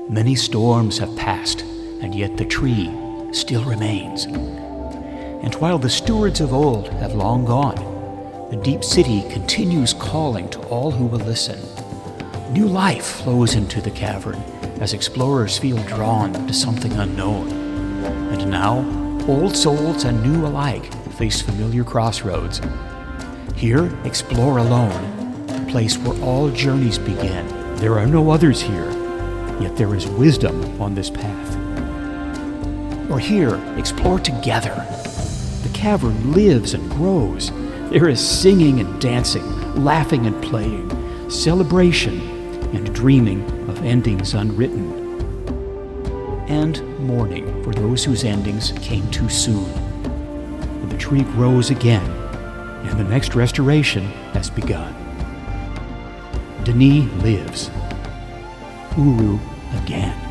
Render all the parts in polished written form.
Many storms have passed, and yet the tree still remains. And while the stewards of old have long gone, the deep city continues calling to all who will listen. New life flows into the cavern as explorers feel drawn to something unknown. And now, old souls and new alike face familiar crossroads. Here, explore alone, the place where all journeys begin. There are no others here, yet there is wisdom on this path. Or here, explore together. The cavern lives and grows. There is singing and dancing, laughing and playing, celebration and dreaming of endings unwritten, and mourning for those whose endings came too soon. And the tree grows again, and the next restoration has begun. Denis lives. Uru again.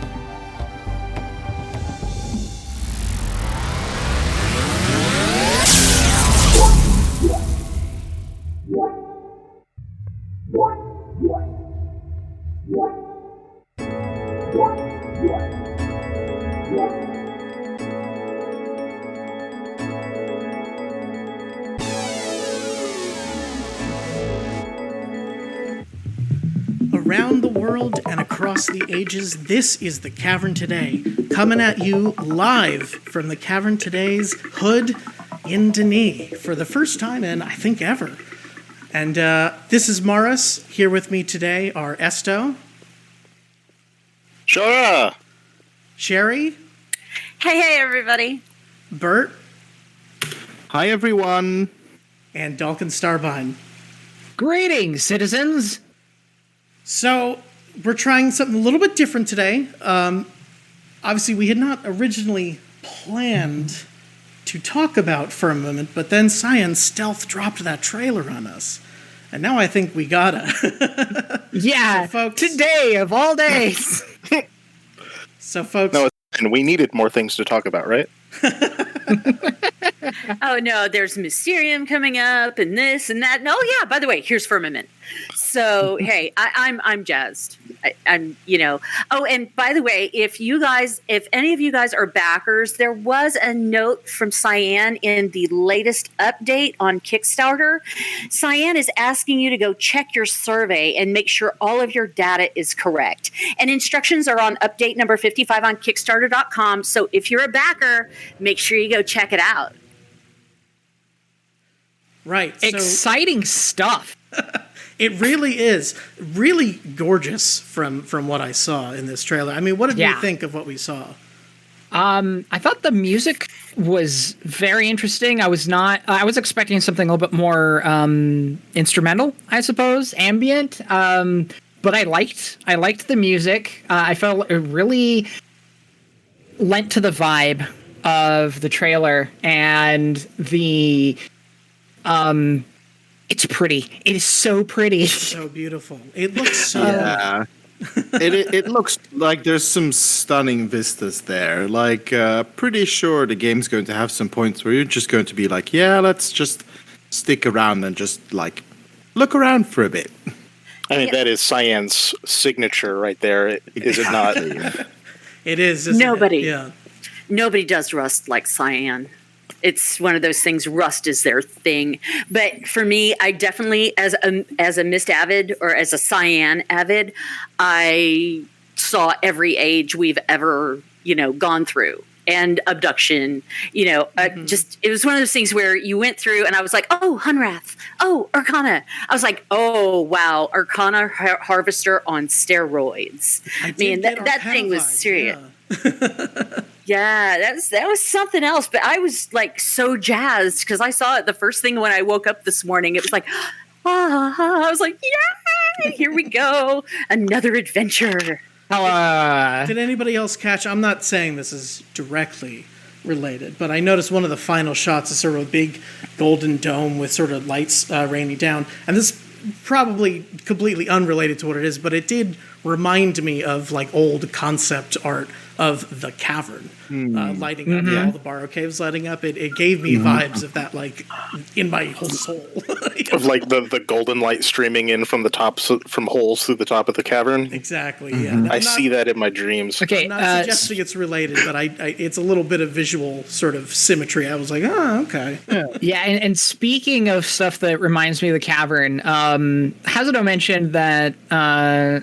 Around the world and across the ages, this is the Cavern Today, coming at you live from the Cavern Today's hood in Denis for the first time in, I think, ever. And this is Maurus. Here with me today are Esto. Sure. Sherry. Hey, everybody. Bert. Hi, everyone. And Dalken Starbine. Greetings, citizens. So, we're trying something a little bit different today. Obviously, we had not originally planned to talk about Firmament, but then Cyan stealth dropped that trailer on us. And now I think we gotta. Yeah, so, folks, today of all days. So, folks... No, and we needed more things to talk about, right? Oh, no, there's Mysterium coming up and this and that. No, yeah, by the way, here's Firmament. So, hey, I'm jazzed. I'm, Oh, and by the way, if any of you guys are backers, there was a note from Cyan in the latest update on Kickstarter. Cyan is asking you to go check your survey and make sure all of your data is correct. And instructions are on update number 55 on Kickstarter.com. So if you're a backer, make sure you go check it out. Right. Exciting stuff. It really is really gorgeous from what I saw in this trailer. I mean, what did you think of what we saw? I thought the music was very interesting. I was expecting something a little bit more instrumental, I suppose, ambient. But I liked the music. I felt it really lent to the vibe of the trailer, and the it's pretty. It is so pretty. It's so beautiful. It looks so... Yeah. it looks like there's some stunning vistas there. Like, pretty sure the game's going to have some points where you're just going to be like, yeah, let's just stick around and just, like, look around for a bit. I mean, that is Cyan's signature right there, is it not? It is, isn't Nobody. it? Yeah. Nobody does Rust like Cyan. It's one of those things. Rust is their thing. But for me, I definitely, as a Mist avid or as a Cyan avid, I saw every age we've ever, gone through. And abduction, just, it was one of those things where you went through and I was like, oh, Hunrath, oh, Arcana. I was like, oh, wow, Arcana Harvester on steroids. I mean, that thing was serious. Yeah. Yeah, that was something else. But I was like so jazzed because I saw it the first thing when I woke up this morning. It was like, I was like, yeah, here we go. Another adventure. Did anybody else catch? I'm not saying this is directly related, but I noticed one of the final shots is sort of a big golden dome with sort of lights raining down. And this probably completely unrelated to what it is, but it did remind me of like old concept art of the cavern lighting up, all the borrow caves lighting up. It gave me vibes of that, like, in my whole soul. Of like the golden light streaming in from the tops, from holes through the top of the cavern. Exactly, yeah. Now, I see that in my dreams. Okay, I'm not suggesting it's related, but I it's a little bit of visual sort of symmetry. I was like, oh, okay. Yeah, and speaking of stuff that reminds me of the cavern, Hazuto mentioned that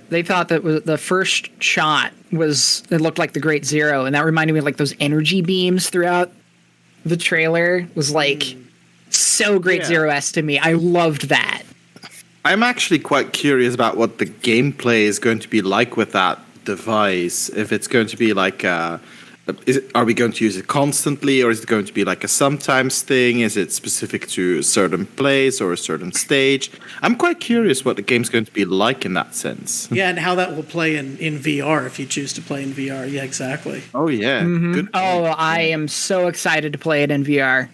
they thought that the first shot it looked like the Great Zero, and that reminded me of like those energy beams throughout the trailer. Was like so Great Zero-esque to me. I loved that. I'm actually quite curious about what the gameplay is going to be like with that device. If it's going to be like, are we going to use it constantly, or is it going to be like a sometimes thing? Is it specific to a certain place or a certain stage? I'm quite curious what the game's going to be like in that sense. Yeah, and how that will play in VR if you choose to play in VR. Yeah, exactly. Oh, yeah. Good. Oh, I am so excited to play it in VR.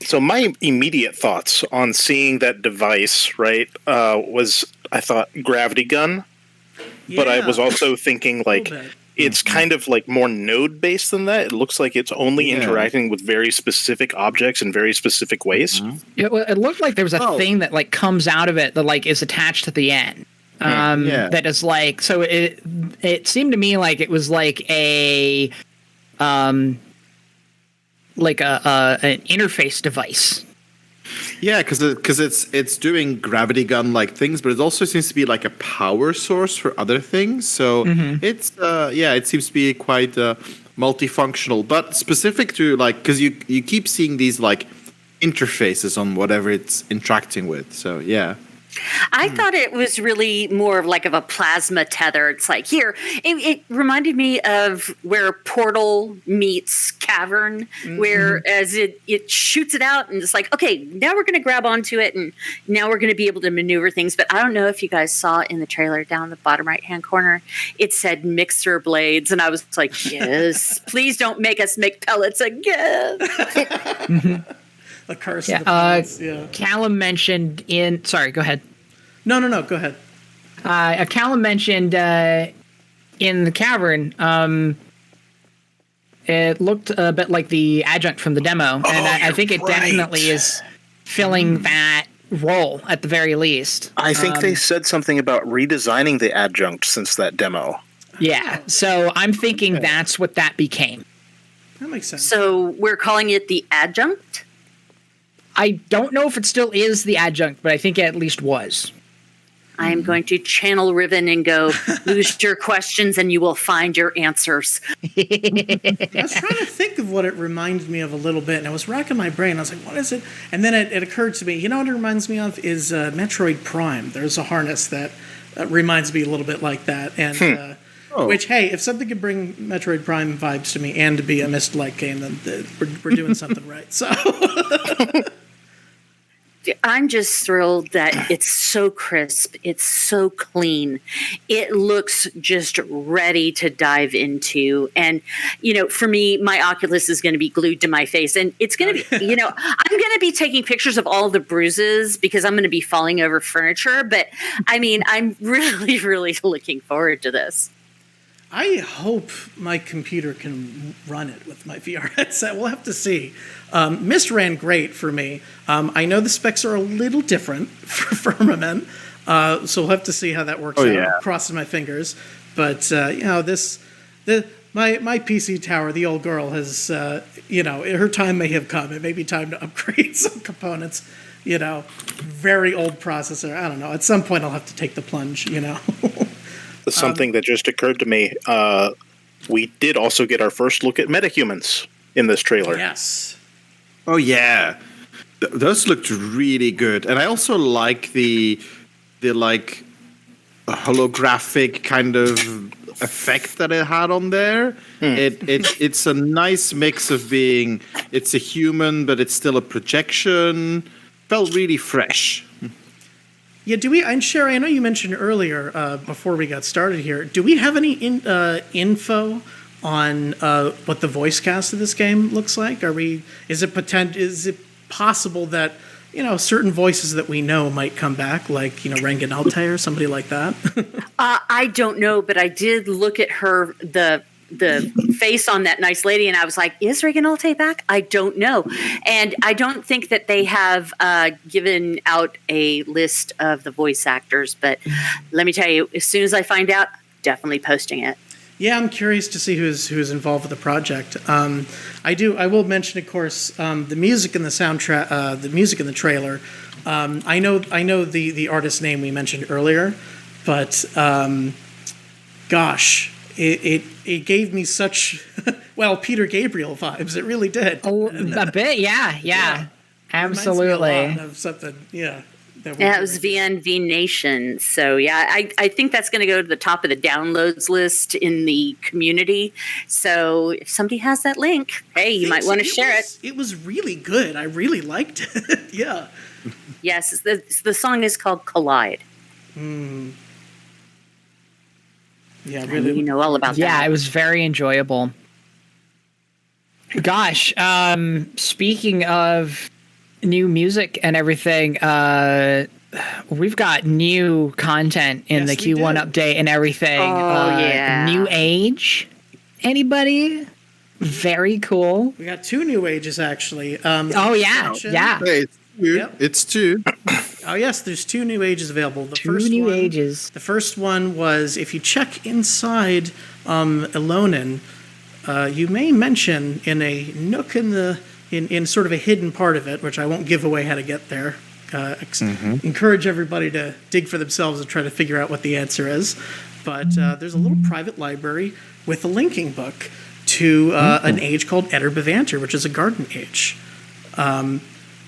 So my immediate thoughts on seeing that device, right, was I thought gravity gun, but I was also thinking like it's kind of like more node based than that. It looks like it's only interacting with very specific objects in very specific ways. It looked like there was a thing that like comes out of it that like is attached at the end. That is like, so it seemed to me like it was like an interface device. Yeah, because it's doing gravity gun like things, but it also seems to be like a power source for other things. So it's it seems to be quite multifunctional, but specific to like, because you keep seeing these like interfaces on whatever it's interacting with. So yeah. I thought it was really more of like a plasma tether. It's like here, it reminded me of where Portal meets Cavern, whereas it shoots it out and it's like, okay, now we're going to grab onto it and now we're going to be able to maneuver things. But I don't know if you guys saw in the trailer down the bottom right-hand corner, it said mixer blades. And I was like, yes, please don't make us make pellets again. A curse of the pellets, Callum mentioned sorry, go ahead. No, go ahead. Callum mentioned in the cavern, it looked a bit like the adjunct from the demo, and I think it definitely is filling that role at the very least. I think they said something about redesigning the adjunct since that demo. Yeah, so I'm thinking that's what that became. That makes sense. So we're calling it the adjunct? I don't know if it still is the adjunct, but I think it at least was. I am going to channel Riven and go, lose your questions and you will find your answers. I was trying to think of what it reminded me of a little bit, and I was racking my brain. I was like, what is it? And then it occurred to me, you know what it reminds me of is Metroid Prime. There's a harness that reminds me a little bit like that. And which, hey, if something could bring Metroid Prime vibes to me and to be a Myst-like game, then we're doing something right. So I'm just thrilled that it's so crisp. It's so clean. It looks just ready to dive into. And, for me, my Oculus is going to be glued to my face. And it's going to be, I'm going to be taking pictures of all the bruises because I'm going to be falling over furniture. But, I'm really, really looking forward to this. I hope my computer can run it with my VR headset. We'll have to see. Myst ran great for me. I know the specs are a little different for Firmament, so we'll have to see how that works out. Yeah. Crossing my fingers. But, my PC tower, the old girl, has, her time may have come. It may be time to upgrade some components. Very old processor. I don't know. At some point, I'll have to take the plunge, Something that just occurred to me, we did also get our first look at metahumans in this trailer. Yes. Oh, yeah. Those looked really good. And I also like the holographic kind of effect that it had on there. It's a nice mix of being, it's a human, but it's still a projection. Felt really fresh. Yeah, and Sherry, I know you mentioned earlier, before we got started here, do we have any info on what the voice cast of this game looks like? Is it possible that, certain voices that we know might come back, like, Rengan Altair or somebody like that? I don't know, but I did look at the the face on that nice lady, and I was like, is Regan Olte back? I don't know. And I don't think that they have given out a list of the voice actors, but let me tell you, as soon as I find out, definitely posting it. Yeah, I'm curious to see who's involved with the project. I will mention, of course, the music in the soundtrack, the music in the trailer. I know the artist's name we mentioned earlier, but gosh, it gave me such Peter Gabriel vibes. It really did. A bit, yeah. Absolutely. Reminds me a lot of something, yeah. Yeah, it was VNV Nation. So, yeah, I think that's going to go to the top of the downloads list in the community. So, if somebody has that link, hey, you might want to share it. It was really good. I really liked it. Yeah. Yes, the song is called Collide. Yeah, really. You know all about that. Yeah, it was very enjoyable. Gosh, speaking of new music and everything, we've got new content in the Q1 update and everything. Yeah. New Age. Anybody? Very cool. We got 2 new ages, actually. Yeah. Hey, it's 2. Yep. It's 2. Oh, yes, there's 2 new ages available. The 2 new ages. The first one was, if you check inside Elonin, you may mention in a nook in sort of a hidden part of it, which I won't give away how to get there. Encourage everybody to dig for themselves and try to figure out what the answer is. But there's a little private library with a linking book to an age called Etter Bevanter, which is a garden age.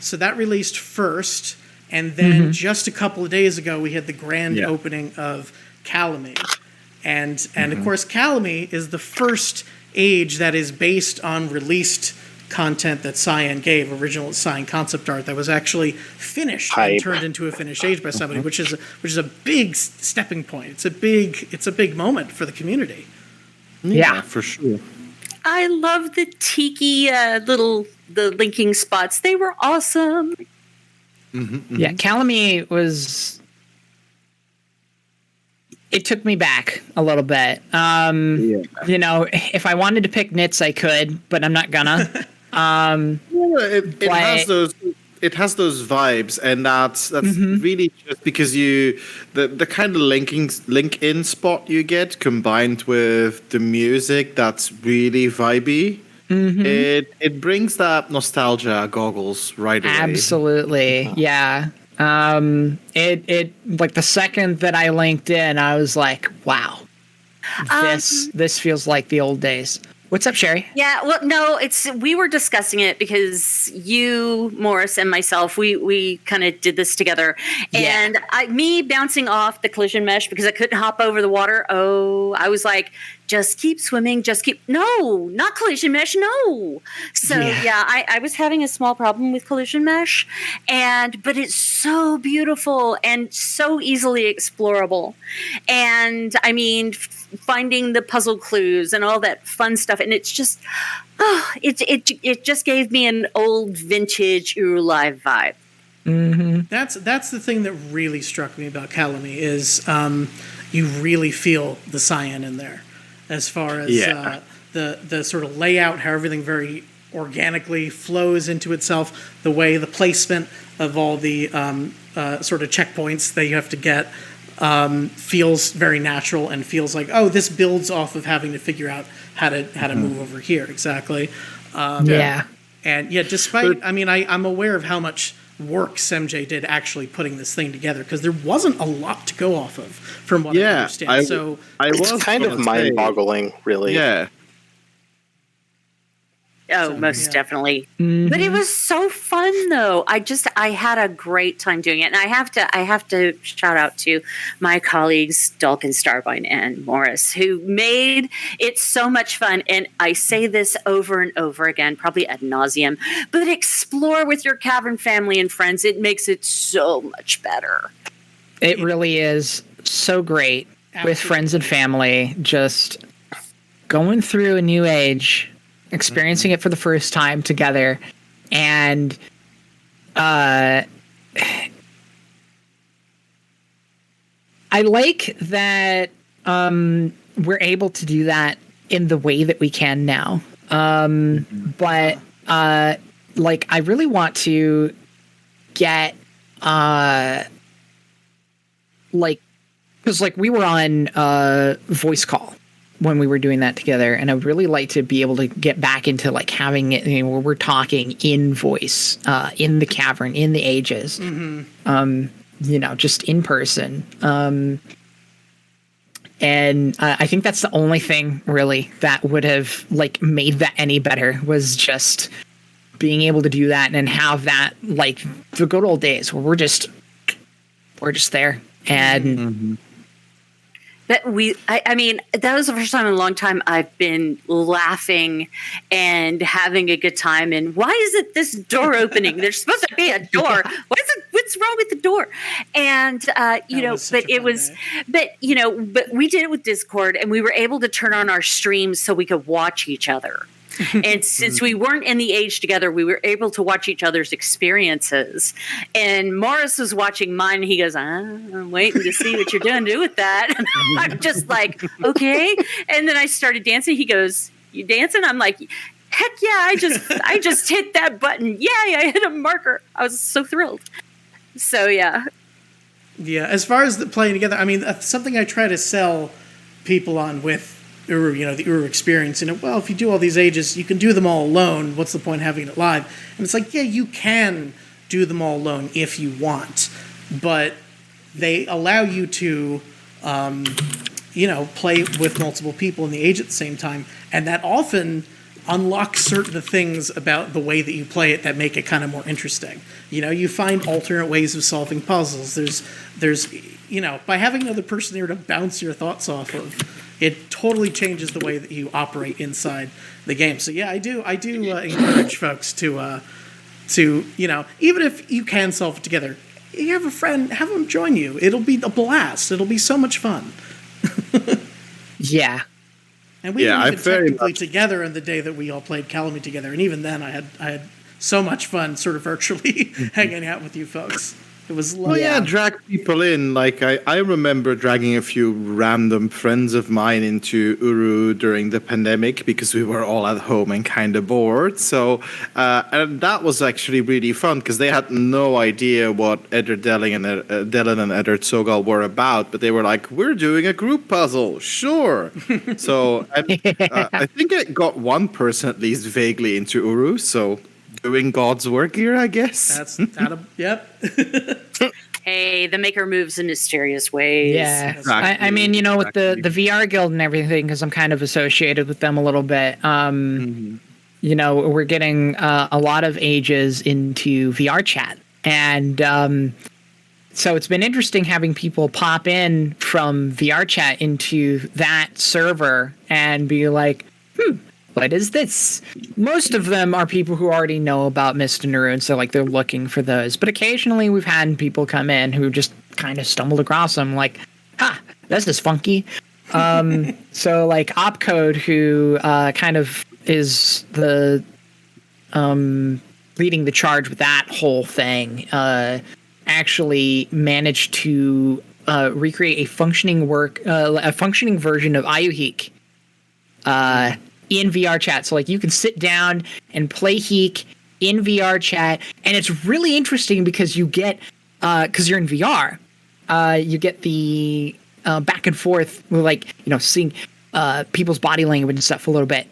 So that released first, and then just a couple of days ago, we had the grand opening of Calamy. And of course, Calamy is the first age that is based on released content that Cyan gave, original Cyan concept art that was actually finished and turned into a finished age by somebody, which is a big stepping point. It's a big moment for the community. Yeah, for sure. I love the tiki the linking spots. They were awesome. Yeah, Calamy was. It took me back a little bit. You know, if I wanted to pick knits, I could, but I'm not gonna. It has those vibes, and that's really just because the kind of link in spot you get combined with the music that's really vibey. It brings that nostalgia goggles right away. Absolutely, yeah. It like the second that I linked in, I was like, wow, this feels like the old days. What's up, Sherry? Yeah, well, no, we were discussing it because you, Maurus, and myself, we kind of did this together. And me bouncing off the collision mesh because I couldn't hop over the water. Oh, I was like, just keep swimming, no, not collision mesh, no. So I was having a small problem with collision mesh, but it's so beautiful and so easily explorable. And I mean, finding the puzzle clues and all that fun stuff, and it's just, it just gave me an old vintage Live vibe. That's the thing that really struck me about Calamy is you really feel the Cyan in there. As far as the sort of layout, how everything very organically flows into itself, the way the placement of all the sort of checkpoints that you have to get feels very natural and feels like, oh, this builds off of having to figure out how to move over here exactly. And despite, I'm aware of how much work SMJ did actually putting this thing together, because there wasn't a lot to go off of from what I understand. It's kind of mind-boggling, really. Yeah. Oh, most definitely. But it was so fun, though. I had a great time doing it, and I have to shout out to my colleagues Dalken, Starvine, and Maurus, who made it so much fun. And I say this over and over again, probably ad nauseum, but explore with your Cavern family and friends. It makes it so much better. It really is so great with friends and family. Just going through a new age. Experiencing it for the first time together, and I like that we're able to do that in the way that we can now. But like I really want to get like, because like we were on voice call when we were doing that together, and I would really like to be able to get back into like having it, you know, where we're talking in voice, in the cavern, in the ages, you know, just in person. And I think that's the only thing really that would have like made that any better, was just being able to do that and have that, like the good old days where we're just there. And That I mean, that was the first time in a long time I've been laughing and having a good time. And why isn't this door opening? There's supposed to be a door. What's wrong with the door? And, you know, but it was, but, you know, but we did it with Discord, and we were able to turn on our streams so we could watch each other. And since we weren't in the age together, we were able to watch each other's experiences. And Maurus was watching mine, and he goes, I'm waiting to see what you're going to do with that. And I'm just like, okay. And then I started dancing. He goes, you dancing? I'm like, heck yeah, I just hit that button. Yay, I hit a marker. I was so thrilled. So, yeah. Yeah, as far as the playing together, I mean, something I try to sell people on with Uru, you know, the Uru experience. And well, if you do all these ages, you can do them all alone. What's the point of having it live? And it's like, yeah, you can do them all alone if you want, but they allow you to, you know, play with multiple people in the age at the same time, and that often unlocks certain things about the way that you play it that make it kind of more interesting. You know, you find alternate ways of solving puzzles. There's, you know, by having another person there to bounce your thoughts off of, it totally changes the way that you operate inside the game. So yeah, I do encourage folks to, you know, even if you can solve it together, you have a friend, have them join you. It'll be a blast. It'll be so much fun. yeah. And we didn't even technically together in the day that we all played Calamity together, and even then I had so much fun sort of virtually hanging out with you folks. It was lovely. Oh yeah, drag people in. Like I remember dragging a few random friends of mine into Uru during the pandemic because we were all at home and kind of bored. So and that was actually really fun because they had no idea what Eddard Dylan and Eddard Sogal were about, but they were like, "We're doing a group puzzle, sure." So I think I got one person at least vaguely into Uru. So. Doing God's work here, I guess. Yep. Hey, the maker moves in mysterious ways. Yeah. Exactly. I mean, you know, with the VR guild and everything, because I'm kind of associated with them a little bit, you know, we're getting a lot of ages into VR chat. And so it's been interesting having people pop in from VR chat into that server and be like, what is this? Most of them are people who already know about Mist and Uru, so like they're looking for those. But occasionally we've had people come in who just kind of stumbled across them, like, this is funky. So like Opcode, who kind of is the leading the charge with that whole thing, actually managed to recreate a functioning version of Ayuhik. In VR chat. So like you can sit down and play Heek in VR chat, and it's really interesting because you get because you're in VR, you get the back and forth with, like, you know, seeing people's body language and stuff a little bit,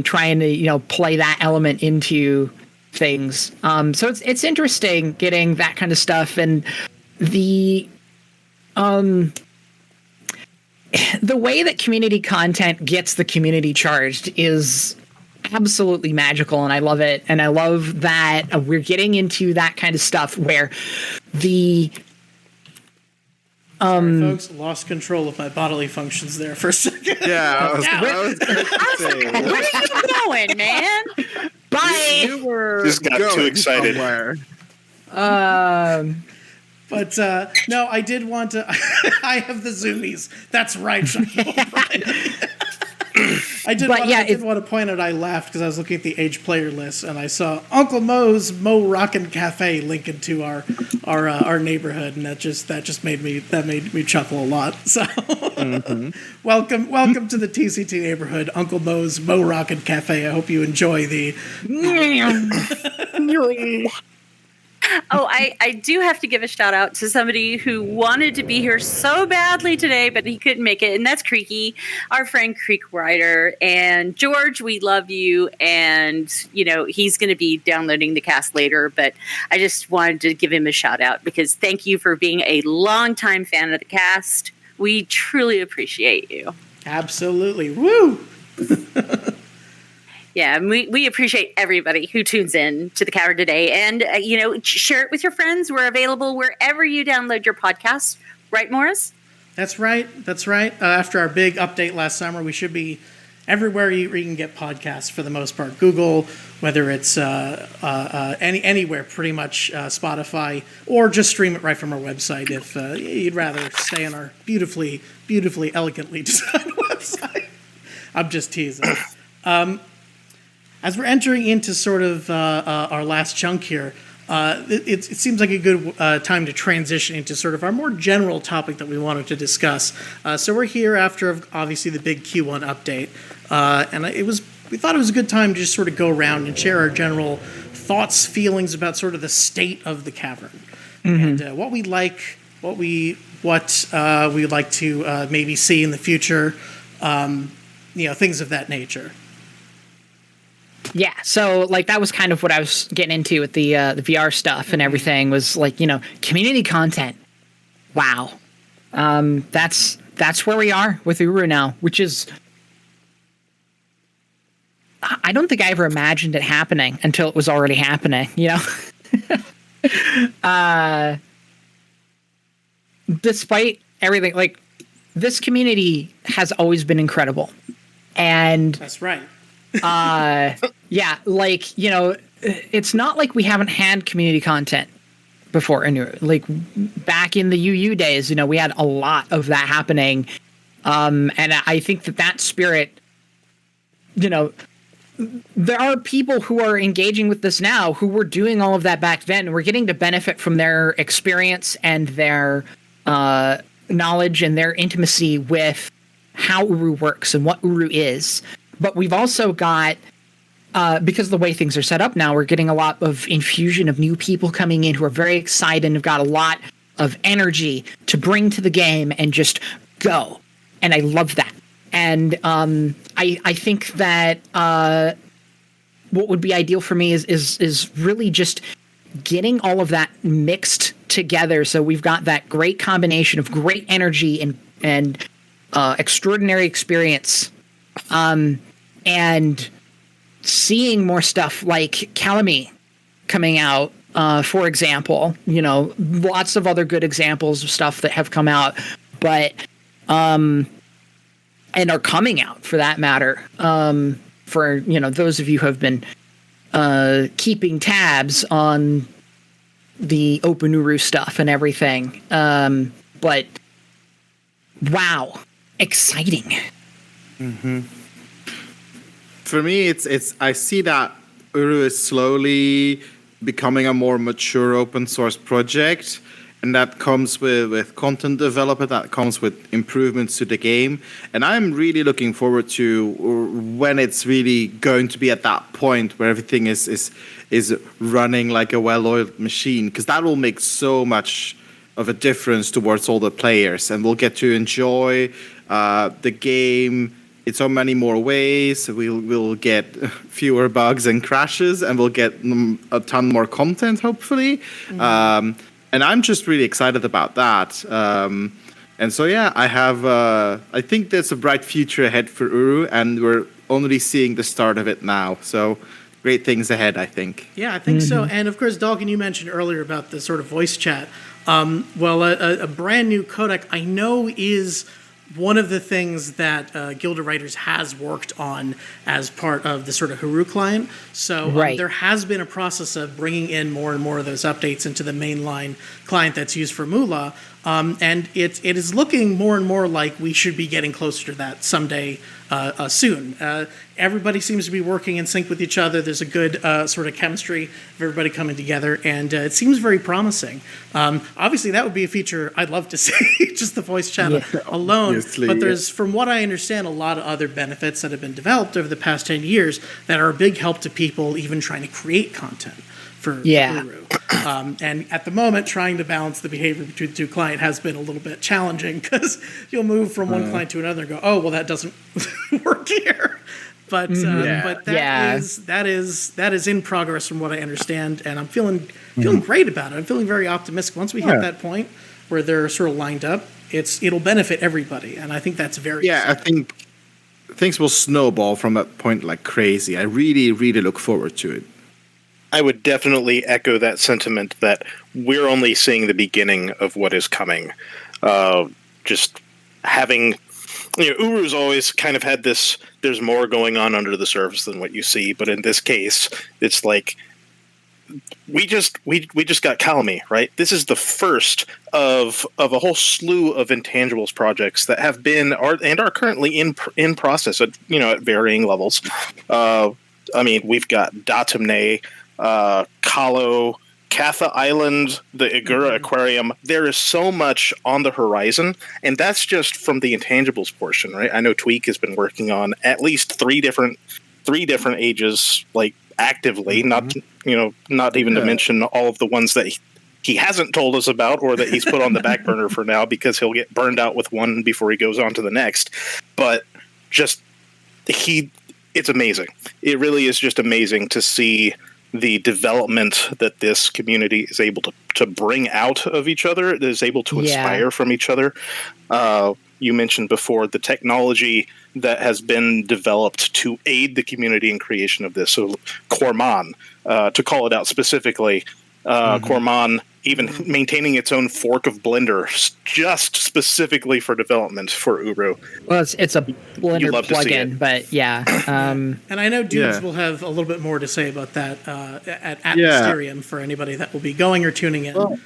trying to, you know, play that element into things. So it's interesting getting that kind of stuff, and the way that community content gets the community charged is absolutely magical, and I love it. And I love that we're getting into that kind of stuff where the Sorry, folks, lost control of my bodily functions there for a second. Yeah, I was gonna say, Where are you going, man? Bye. You were Just got too excited. Somewhere. But no, I did want to. I have the zoomies. That's right. I I did want to point out I laughed because I was looking at the age player list and I saw Uncle Mo's Mo Rockin' Cafe link into our neighborhood, and that just made me chuckle a lot. So welcome to the TCT neighborhood, Uncle Mo's Mo Rockin' Cafe. I hope you enjoy the Oh, I do have to give a shout out to somebody who wanted to be here so badly today, but he couldn't make it. And that's Creaky, our friend Creek Rider. And George, we love you. And, he's going to be downloading the cast later. But I just wanted to give him a shout out because thank you for being a longtime fan of the cast. We truly appreciate you. Absolutely. Woo! Yeah, and we appreciate everybody who tunes in to the Cavern today. And, share it with your friends. We're available wherever you download your podcasts. Right, Maurus? That's right. After our big update last summer, we should be everywhere you can get podcasts for the most part. Google, whether it's anywhere, pretty much Spotify, or just stream it right from our website if you'd rather stay on our beautifully, elegantly designed website. I'm just teasing. As we're entering into sort of our last chunk here, it seems like a good time to transition into sort of our more general topic that we wanted to discuss. So we're here after, obviously, the big Q1 update, and we thought it was a good time to just sort of go around and share our general thoughts, feelings about sort of the state of the Cavern, and what we like, what we would like to maybe see in the future, things of that nature. Yeah, so that was kind of what I was getting into with the VR stuff and everything was community content. Wow, that's where we are with Uru now, which is I don't think I ever imagined it happening until it was already happening. Despite everything, this community has always been incredible, and that's right. It's not like we haven't had community content before. And back in the UU days, we had a lot of that happening. And I think that spirit, there are people who are engaging with this now who were doing all of that back then. We're getting to benefit from their experience and their knowledge and their intimacy with how Uru works and what Uru is. But we've also got, because of the way things are set up now, we're getting a lot of infusion of new people coming in who are very excited and have got a lot of energy to bring to the game and just go. And I love that. And I think that what would be ideal for me is really just getting all of that mixed together. So we've got that great combination of great energy and extraordinary experience. And seeing more stuff like Calamy coming out, for example, lots of other good examples of stuff that have come out, but, and are coming out for that matter, for, those of you who have been, keeping tabs on the Open Uru stuff and everything. But wow, exciting. Mm-hmm. For me, it's I see that Uru is slowly becoming a more mature open source project, and that comes with content development, that comes with improvements to the game, and I'm really looking forward to when it's really going to be at that point where everything is running like a well-oiled machine, because that will make so much of a difference towards all the players, and we'll get to enjoy the game in so many more ways. We'll get fewer bugs and crashes, and we'll get a ton more content, hopefully. Mm-hmm. And I'm just really excited about that. And so, yeah, I think there's a bright future ahead for Uru, and we're only seeing the start of it now. So great things ahead, I think. Yeah, I think so. And of course, Dalken, you mentioned earlier about the sort of voice chat. A brand new codec I know is one of the things that Guild of Writers has worked on as part of the sort of Uru client. So there has been a process of bringing in more and more of those updates into the mainline client that's used for MOULa. And it is looking more and more like we should be getting closer to that someday soon. Everybody seems to be working in sync with each other. There's a good sort of chemistry of everybody coming together, and it seems very promising. Obviously, that would be a feature I'd love to see, just the voice chat alone. But there's, from what I understand, a lot of other benefits that have been developed over the past 10 years that are a big help to people even trying to create content for Uru. And at the moment, trying to balance the behavior between the two clients has been a little bit challenging because you'll move from one client to another and go, oh, well, that doesn't work here. But that is in progress from what I understand, and I'm feeling great about it. I'm feeling very optimistic. Once we hit that point where they're sort of lined up, it'll benefit everybody, and I think that's very exciting. I think things will snowball from that point like crazy. I really, really look forward to it. I would definitely echo that sentiment that we're only seeing the beginning of what is coming. Just having, Uru's always kind of had this, there's more going on under the surface than what you see. But in this case, it's like, we just got Calamy, right? This is the first of a whole slew of intangibles projects that have been, and are currently in process at, at varying levels. We've got Datumne, Kalo, Katha Island, the Igura Aquarium. There is so much on the horizon, and that's just from the intangibles portion, right? I know Tweak has been working on at least three different ages, like actively, not even to mention all of the ones that he hasn't told us about or that he's put on the back burner for now because he'll get burned out with one before he goes on to the next. But just it's amazing. It really is just amazing to see the development that this community is able to bring out of each other, that is able to inspire from each other. You mentioned before the technology that has been developed to aid the community in creation of this. So Corman, to call it out specifically, Corman even maintaining its own fork of Blender just specifically for development for Uru. Well, it's a Blender plugin, but and I know dudes will have a little bit more to say about that at Mysterium for anybody that will be going or tuning in. Well,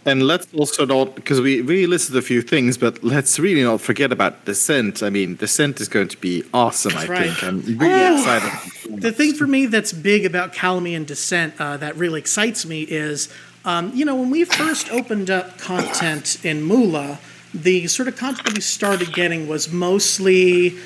and let's also not, because we really listed a few things, but let's really not forget about Descent. I mean, Descent is going to be awesome, I think. I'm really excited. The thing for me that's big about Calamy and Descent that really excites me is, when we first opened up content in MOULa, the sort of content that we started getting was mostly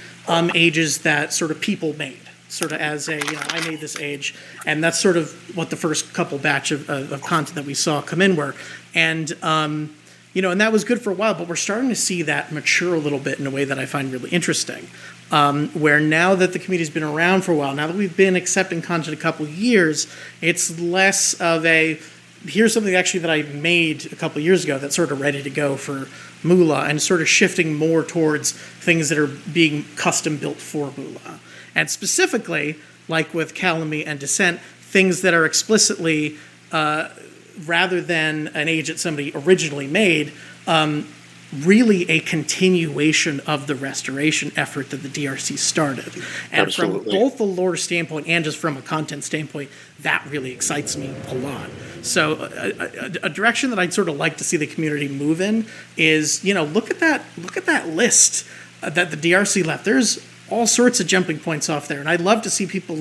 ages that sort of people made, sort of as I made this age, and that's sort of what the first couple batch of content that we saw come in were. And, and that was good for a while, but we're starting to see that mature a little bit in a way that I find really interesting. Where now that the community's been around for a while, now that we've been accepting content a couple years, it's less of here's something actually that I made a couple years ago that's sort of ready to go for MOULa, and sort of shifting more towards things that are being custom built for MOULa. And specifically, like with Calamy and Descent, things that are explicitly, rather than an age that somebody originally made, really a continuation of the restoration effort that the DRC started. And from both the lore standpoint and just from a content standpoint, that really excites me a lot. So a direction that I'd sort of like to see the community move in is, look at that list that the DRC left. There's all sorts of jumping points off there, and I'd love to see people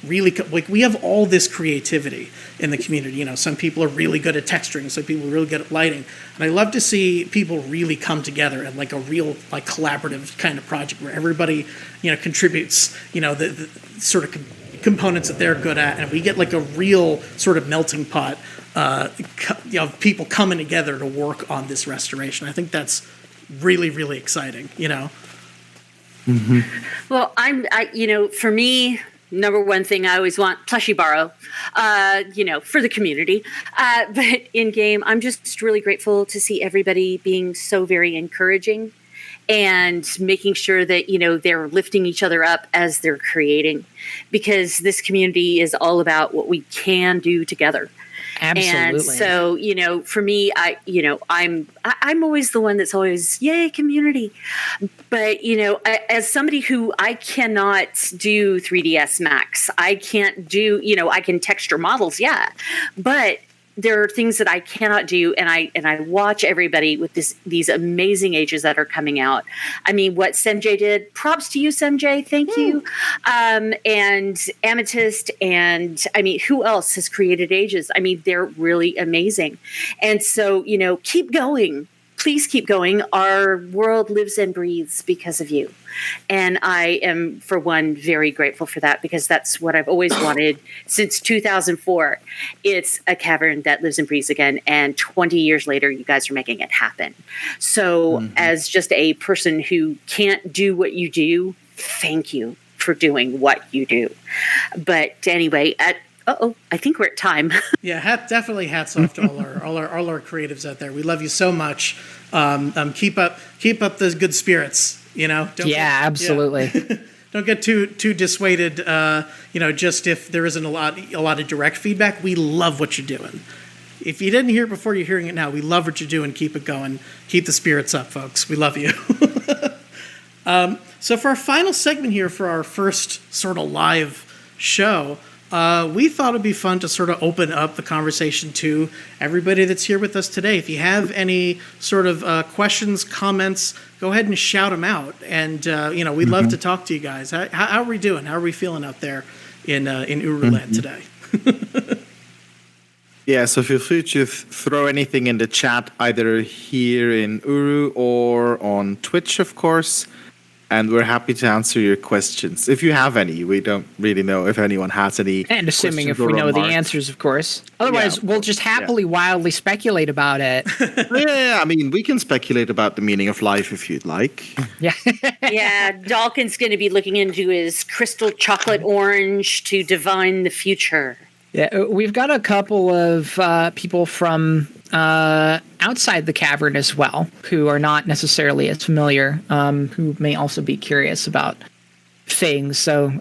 really we have all this creativity in the community. Some people are really good at texturing, some people are really good at lighting, and I love to see people really come together and a real collaborative kind of project where everybody contributes the sort of components that they're good at, and we get a real sort of melting pot of people coming together to work on this restoration. I think that's really, really exciting. Well, for me, number one thing I always want, plushie borrow, for the community. But in game, I'm just really grateful to see everybody being so very encouraging and making sure that, they're lifting each other up as they're creating, because this community is all about what we can do together. Absolutely. And so, for me, I'm always the one that's always, yay, community. But, as somebody who I cannot do 3ds Max, I can't do, I can texture models, but there are things that I cannot do, and I watch everybody with these amazing ages that are coming out. I mean, what Semjay did, props to you, Semjay, thank you. And Amethyst, and I mean, who else has created ages? I mean, they're really amazing. And so, keep going. Please keep going. Our world lives and breathes because of you. And I am, for one, very grateful for that, because that's what I've always wanted since 2004. It's a cavern that lives and breathes again. And 20 years later, you guys are making it happen. So as just a person who can't do what you do, thank you for doing what you do. But anyway, I think we're at time. Yeah, definitely hats off to all our creatives out there. We love you so much. Keep up the good spirits. Absolutely. Don't get too dissuaded. Just if there isn't a lot of direct feedback. We love what you're doing. If you didn't hear it before, you're hearing it now. We love what you're doing. Keep it going. Keep the spirits up, folks. We love you. So for our final segment here, for our first sort of live show, we thought it'd be fun to sort of open up the conversation to everybody that's here with us today. If you have any sort of questions, comments, go ahead and shout them out. And, we'd love to talk to you guys. How are we doing? How are we feeling out there in Uruland today? Yeah, so feel free to throw anything in the chat, either here in Uru or on Twitch, of course. And we're happy to answer your questions, if you have any. We don't really know if anyone has any. And assuming if we know the answers, of course. Otherwise, we'll just happily, wildly speculate about it. Yeah, I mean, we can speculate about the meaning of life if you'd like. Yeah. Yeah, Dalken's going to be looking into his crystal chocolate orange to divine the future. Yeah, we've got a couple of people from outside the cavern as well, who are not necessarily as familiar, who may also be curious about things. So,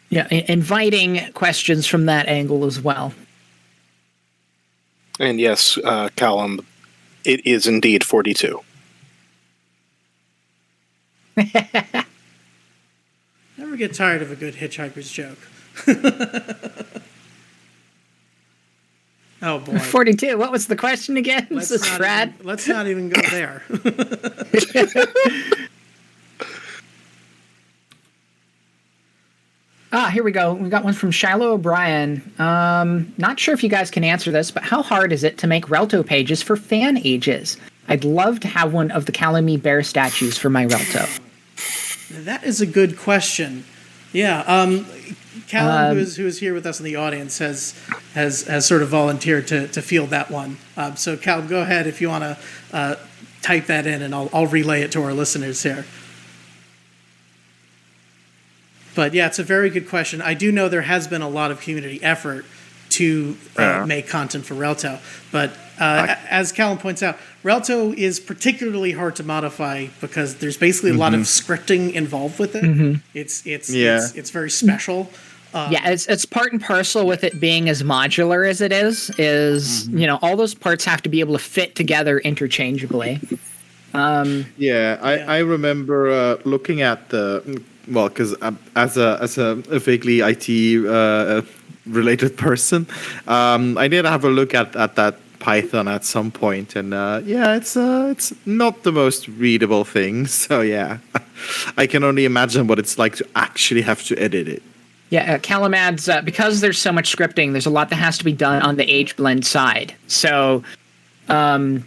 inviting questions from that angle as well. And yes, Callum, it is indeed 42. Never get tired of a good hitchhiker's joke. Oh boy. 42. What was the question again? Was this Brad? Let's not even go there. Here we go. We got one from Shiloh O'Brien. Not sure if you guys can answer this, but how hard is it to make Relto pages for fan ages? I'd love to have one of the Calamy bear statues for my Relto. That is a good question. Yeah. Callum, who is here with us in the audience, has sort of volunteered to field that one. So, Callum, go ahead if you want to type that in, and I'll relay it to our listeners here. But yeah, it's a very good question. I do know there has been a lot of community effort to make content for Relto, but as Callum points out, Relto is particularly hard to modify because there's basically a lot of scripting involved with it. It's very special. It's part and parcel with it being as modular as it is all those parts have to be able to fit together interchangeably. I remember looking at because as a vaguely IT related person, I did have a look at that Python at some point, and it's not the most readable thing. So I can only imagine what it's like to actually have to edit it. Yeah, Callum adds, because there's so much scripting, there's a lot that has to be done on the age blend side. So, let's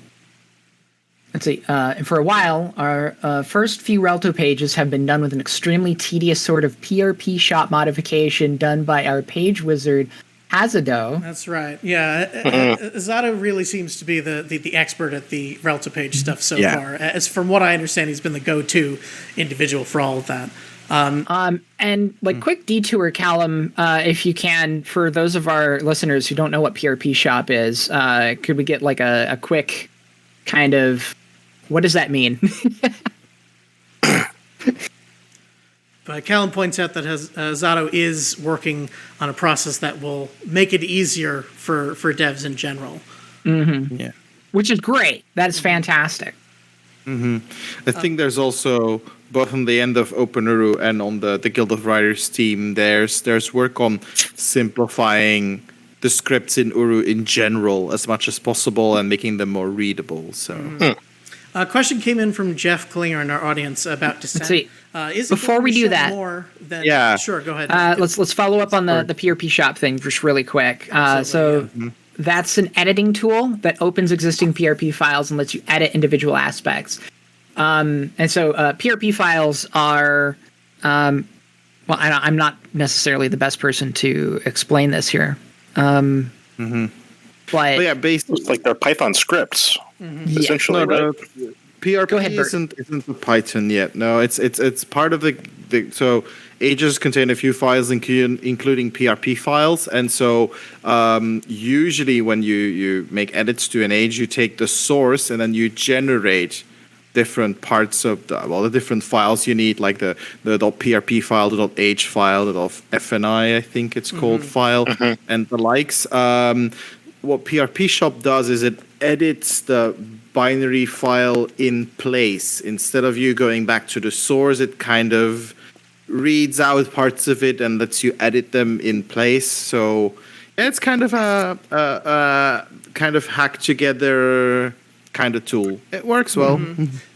see, for a while, our first few Relto pages have been done with an extremely tedious sort of PRP shop modification done by our page wizard, Azado. That's right. Yeah, Azado really seems to be the expert at the Relto page stuff so far. As from what I understand, he's been the go-to individual for all of that. Quick detour, Callum, if you can, for those of our listeners who don't know what PRP shop is, could we get like a quick kind of, what does that mean? But Callum points out that Zato is working on a process that will make it easier for devs in general. Mm-hmm. Yeah, which is great. That is fantastic. Mm-hmm. I think there's also both on the end of OpenUru and on the Guild of Writers team, there's work on simplifying the scripts in Uru in general as much as possible and making them more readable. So, A question came in from Jeff Klinger in our audience about Descent. Let's see. Before we do that, sure, go ahead. Let's follow up on the PRP shop thing just really quick. That's an editing tool that opens existing PRP files and lets you edit individual aspects. And so PRP files are, I'm not necessarily the best person to explain this here. But yeah, basically, like they're Python scripts, essentially, right? PRP Go ahead, Bert. isn't a Python yet. No, it's part of the so Ages contain a few files, including PRP files, and so usually when you make edits to an age, you take the source and then you generate different parts of the different files you need, like the .prp file, the .h file, the .fni, I think it's called file, and the likes. What PRP shop does is it edits the binary file in place. Instead of you going back to the source, it kind of reads out parts of it and lets you edit them in place. So yeah, it's kind of a kind of hack together kind of tool. It works well.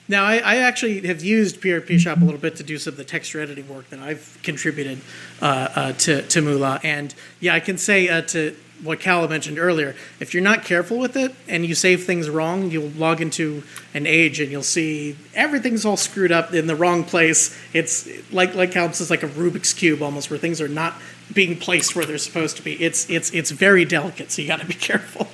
Now, I actually have used PRP Shop a little bit to do some of the texture editing work that I've contributed to MOULa. And yeah, I can say to what Cal mentioned earlier, if you're not careful with it and you save things wrong, you'll log into an age and you'll see everything's all screwed up in the wrong place. It's like Cal says, like a Rubik's Cube almost, where things are not being placed where they're supposed to be. It's very delicate, so you got to be careful.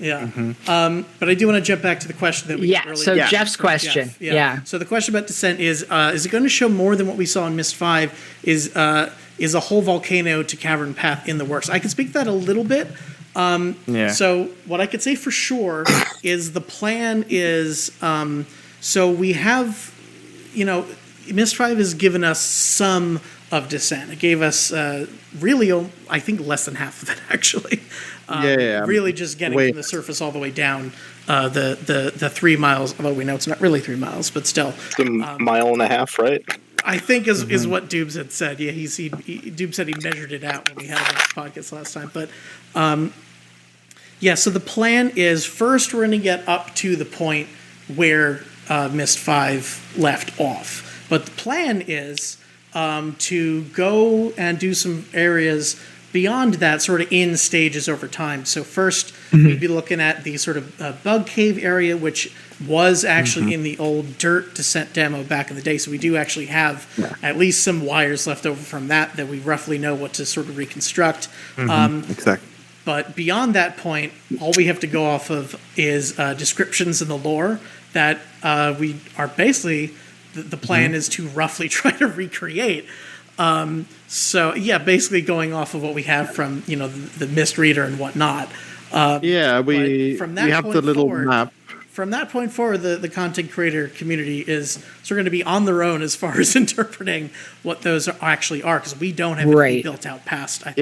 Yeah. But I do want to jump back to the question that we earlier. So Jeff's question. Jeff. So the question about Descent is it going to show more than what we saw in Myst 5? Is a whole volcano to cavern path in the works? I can speak to that a little bit. So what I could say for sure is the plan is, so we have, Myst 5 has given us some of Descent. It gave us really, I think, less than half of it, actually. Really just getting from the surface all the way down the 3 miles, although we know it's not really 3 miles, but still. The mile and a half, right? I think is what Dubes had said. Yeah, Dubes said he measured it out when we had the podcast last time. But so the plan is first we're going to get up to the point where Myst 5 left off. But the plan is to go and do some areas beyond that, sort of in stages over time. So first, we'd be looking at the sort of bug cave area, which was actually in the old Dirt Descent demo back in the day. So we do actually have at least some wires left over from that we roughly know what to sort of reconstruct. Exactly. But beyond that point, all we have to go off of is descriptions in the lore that we are basically, the plan is to roughly try to recreate. So yeah, basically going off of what we have from the Myst Reader and whatnot. We have the little map. From that point forward, the content creator community is sort of going to be on their own as far as interpreting what those actually are, because we don't have anything built out past. For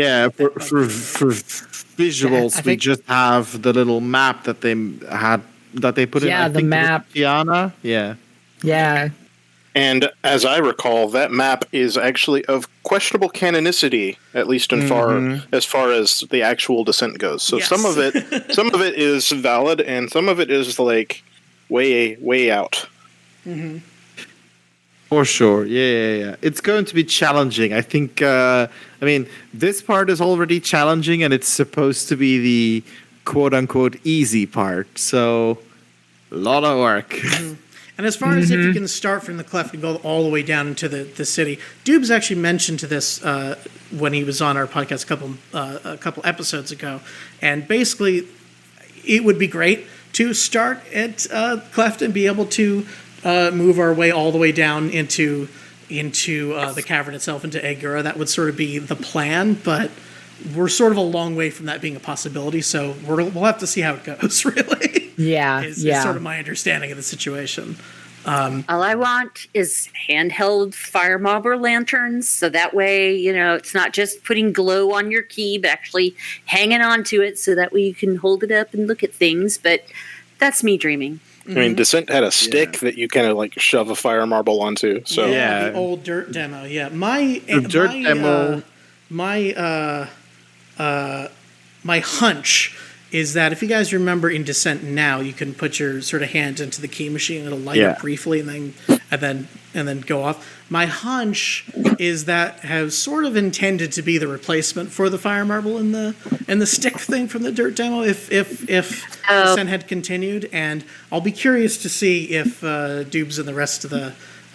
visuals, we just have the little map that they put in. Yeah, the map. Tiana. Yeah. And as I recall, that map is actually of questionable canonicity, at least as far as the actual Descent goes. So some of it is valid, and some of it is like way out. For sure, yeah. It's going to be challenging. I think. This part is already challenging, and it's supposed to be the quote unquote easy part. So, a lot of work. And as far as if you can start from the cleft and go all the way down into the city, Dubes actually mentioned to this when he was on our podcast a couple episodes ago, and basically, it would be great to start at cleft and be able to move our way all the way down into the cavern itself, into Agura. That would sort of be the plan, but we're sort of a long way from that being a possibility. So we'll have to see how it goes. Really. Is sort of my understanding of the situation. All I want is handheld fire mobber lanterns, so that way, it's not just putting glow on your key, but actually hanging on to it, so that way you can hold it up and look at things. But that's me dreaming. I mean, Descent had a stick that you kind of like shove a fire marble onto. So the old dirt demo. Yeah, my hunch is that if you guys remember in Descent now, you can put your sort of hand into the key machine and it'll light up briefly and then go off. My hunch is that has sort of intended to be the replacement for the fire marble and the stick thing from the dirt demo if Descent had continued, and I'll be curious to see if Dubes and the rest of the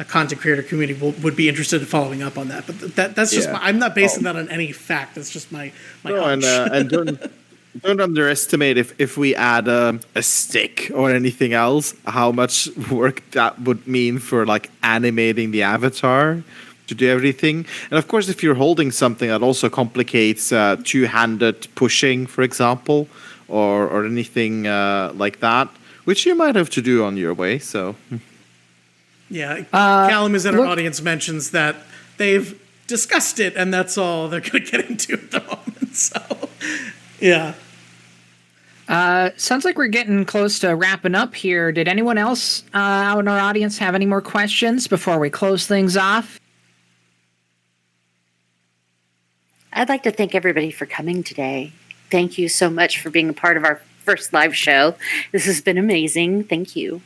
content creator community would be interested in following up on that. But that's just I'm not basing that on any fact. That's just my hunch. And don't underestimate if we add a stick or anything else, how much work that would mean for like animating the avatar to do everything. And of course, if you're holding something, that also complicates two-handed pushing, for example, or anything like that, which you might have to do on your way. So, yeah, Callum is in our audience mentions that they've discussed it, and that's all they're going to get into at the moment. So. Yeah. Sounds like we're getting close to wrapping up here. Did anyone else out in our audience have any more questions before we close things off? I'd like to thank everybody for coming today. Thank you so much for being a part of our first live show. This has been amazing. Thank you.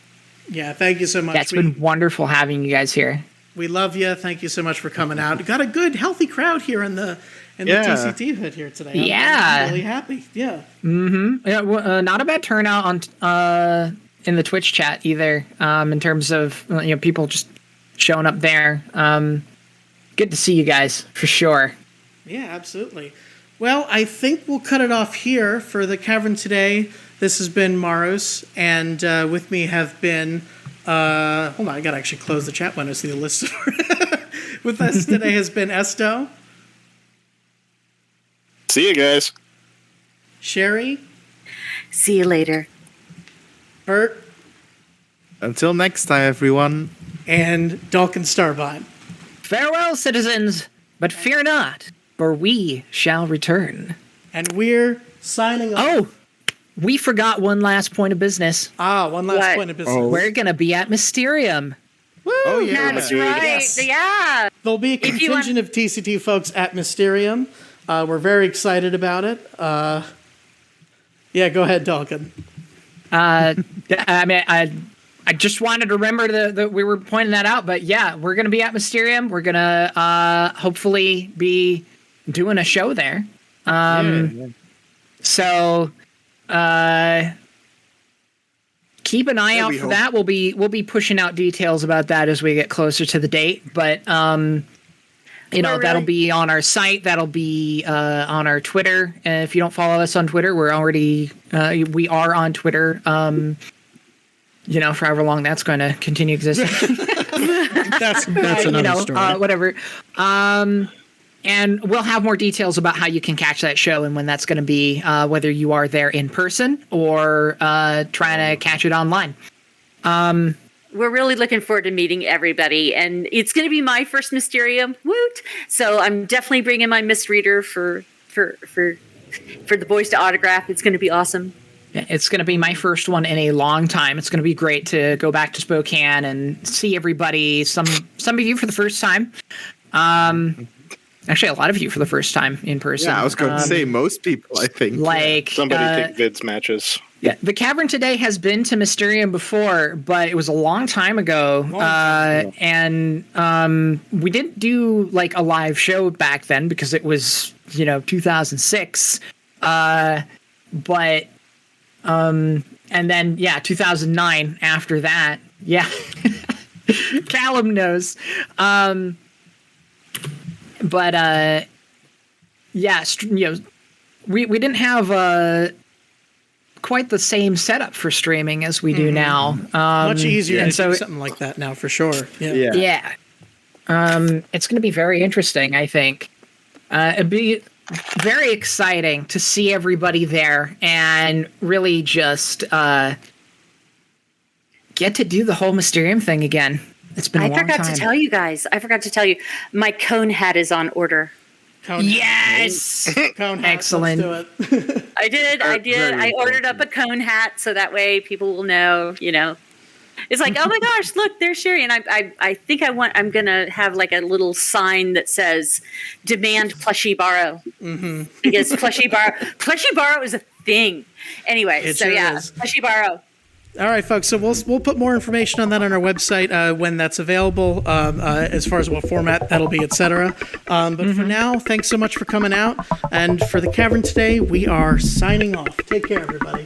Yeah, thank you so much. It's been wonderful having you guys here. We love you. Thank you so much for coming out. Got a good, healthy crowd here in the TCT hood here today. I'm really happy. Yeah. Mm-hmm. Yeah, not a bad turnout on in the Twitch chat either. In terms of people just showing up there. Good to see you guys for sure. Yeah, absolutely. Well, I think we'll cut it off here for the Cavern today. This has been Maurus, and with me have been. Hold on, I gotta actually close the chat window to see the list. With us today has been Esto. See you guys. Sherry. See you later. Bert. Until next time, everyone. And Dalken Starbot. Farewell, citizens, but fear not, for we shall return. And we're signing off. Oh, we forgot one last point of business. One last point of business. We're going to be at Mysterium. Woo! Oh, yeah. That's right. Yes. Yeah. There'll be a contingent of TCT folks at Mysterium. We're very excited about it. Yeah, go ahead, Dalken. I just wanted to remember that we were pointing that out, but yeah, we're going to be at Mysterium. We're going to hopefully be doing a show there. So keep an eye out for that. We'll be pushing out details about that as we get closer to the date, but that'll be on our site. That'll be on our Twitter. If you don't follow us on Twitter, we are on Twitter. For however long that's going to continue existing. that's another story. Whatever. And we'll have more details about how you can catch that show and when that's going to be, whether you are there in person or trying to catch it online. We're really looking forward to meeting everybody, and it's going to be my first Mysterium. Woot! So I'm definitely bringing my misreader for the boys to autograph. It's going to be awesome. It's going to be my first one in a long time. It's going to be great to go back to Spokane and see everybody. Some of you for the first time. Actually, a lot of you for the first time in person. Yeah, I was going to say most people, I think. Like somebody take Vids matches. Yeah, the Cavern today has been to Mysterium before, but it was a long time ago. And we didn't do like a live show back then because it was 2006. But and then 2009 after that. Yeah, Callum knows. But we didn't have quite the same setup for streaming as we do now. Much easier to do something like that now, for sure. Yeah. It's going to be very interesting, I think. It'd be very exciting to see everybody there and really just get to do the whole Mysterium thing again. It's been a long time. I forgot to tell you guys. My cone hat is on order. Yes! Cone hat. Excellent. Let's do it. I did. I ordered up a cone hat so that way people will know, It's like, oh my gosh, look, there's Sherry. And I think I'm going to have like a little sign that says, demand plushie borrow. Mm-hmm. Because plushie borrow is a thing. Anyway, It so sure yeah, is. plushie borrow. All right, folks. So we'll put more information on that on our website when that's available, as far as what format that'll be, etc. But for now, thanks so much for coming out. And for the Cavern today, we are signing off. Take care, everybody.